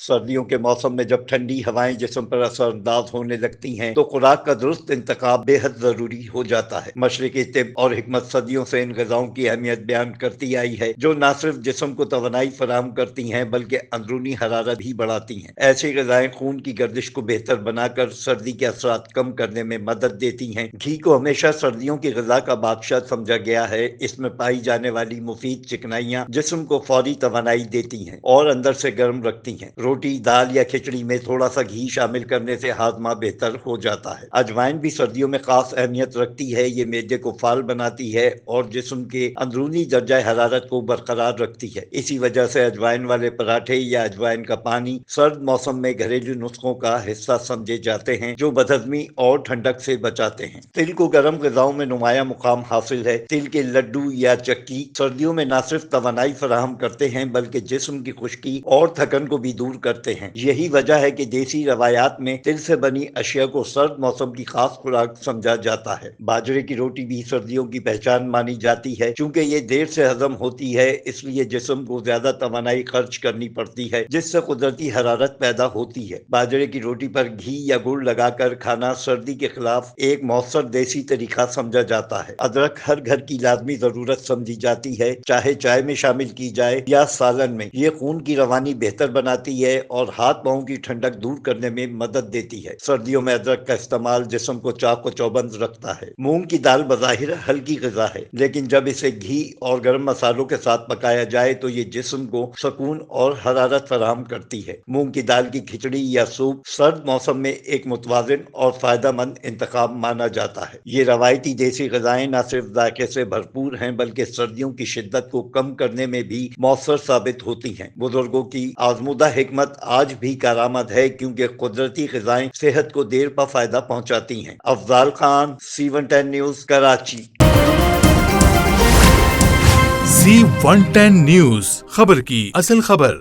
سردیوں کے موسم میں جب ٹھنڈی ہوائیں جسم پر اثر انداز ہونے لگتی ہیں تو خوراک کا درست انتخاب بے حد ضروری ہو جاتا ہے۔ مشرقی طب اور حکمت صدیوں سے ان غذاؤں کی اہمیت بیان کرتی آئی ہے جو نہ صرف جسم کو توانائی فراہم کرتی ہیں بلکہ اندرونی حرارت بھی بڑھاتی ہیں۔ ایسی غذائیں خون کی گردش کو بہتر بنا کر سردی کے اثرات کم کرنے میں مدد دیتی ہیں۔ گھی کو ہمیشہ سردیوں کی غذا کا بادشاہ سمجھا گیا ہے۔ اس میں پائی جانے والی مفید چکنائیاں جسم کو فوری توانائی دیتی ہیں اور اندر سے گرم رکھتی ہیں۔ روٹی، دال یا کھچڑی میں تھوڑا سا گھی شامل کرنے سے ہاضمہ بہتر ہو جاتا ہے۔ اجوائن بھی سردیوں میں خاص اہمیت رکھتی ہے۔ یہ معدے کو فعال بناتی ہے اور جسم کے اندرونی درجہ حرارت کو برقرار رکھتی ہے۔ اسی وجہ سے اجوائن والے پراٹھے یا اجوائن کا پانی سرد موسم میں گھریلو نسخوں کا حصہ سمجھے جاتے ہیں جو بدہضمی اور ٹھنڈک سے بچاتے ہیں۔ تل کو گرم غذاؤں میں نمایاں مقام حاصل ہے۔ تل کے لڈو یا چکی سردیوں میں نہ صرف توانائی فراہم کرتے ہیں بلکہ جسم کی خشکی اور تھکن کو بھی دور کرتے ہیں۔ یہی وجہ ہے کہ دیسی روایات میں تل سے بنی اشیاء کو سرد موسم کی خاص خوراک سمجھا جاتا ہے۔ باجرے کی روٹی بھی سردیوں کی پہچان مانی جاتی ہے۔ چونکہ یہ دیر سے ہضم ہوتی ہے اس لیے جسم کو زیادہ توانائی خرچ کرنی پڑتی ہے جس سے قدرتی حرارت پیدا ہوتی ہے۔ باجرے کی روٹی پر گھی یا گڑ لگا کر کھانا سردی کے خلاف ایک مؤثر دیسی طریقہ سمجھا جاتا ہے۔ ادرک ہر گھر کی لازمی ضرورت سمجھی جاتی ہے، چاہے چائے میں شامل کی جائے یا سالن میں۔ یہ خون کی روانی بہتر بناتی ہے اور ہاتھ پاؤں کی ٹھنڈک دور کرنے میں مدد دیتی ہے۔ سردیوں میں ادرک کا استعمال جسم کو چاق و چوبند رکھتا ہے۔ مونگ کی دال بظاہر ہلکی غذا ہے لیکن جب اسے گھی اور گرم مسالوں کے ساتھ پکایا جائے تو یہ جسم کو سکون اور حرارت فراہم کرتی ہے۔ مونگ کی دال کی کھچڑی یا سوپ سرد موسم میں ایک متوازن اور فائدہ مند انتخاب مانا جاتا ہے۔ یہ روایتی دیسی غذائیں نہ صرف ذائقے سے بھرپور ہیں بلکہ سردیوں کی شدت کو کم کرنے میں بھی مؤثر ثابت ہوتی ہیں۔ بزرگوں کی آزمودہ حکمت آج بھی کارآمد ہے کیونکہ قدرتی غذائیں صحت کو دیر پا فائدہ پہنچاتی ہیں۔ Afzal Khan, C110 news, Karachi. C110 news, خبر کی اصل خبر۔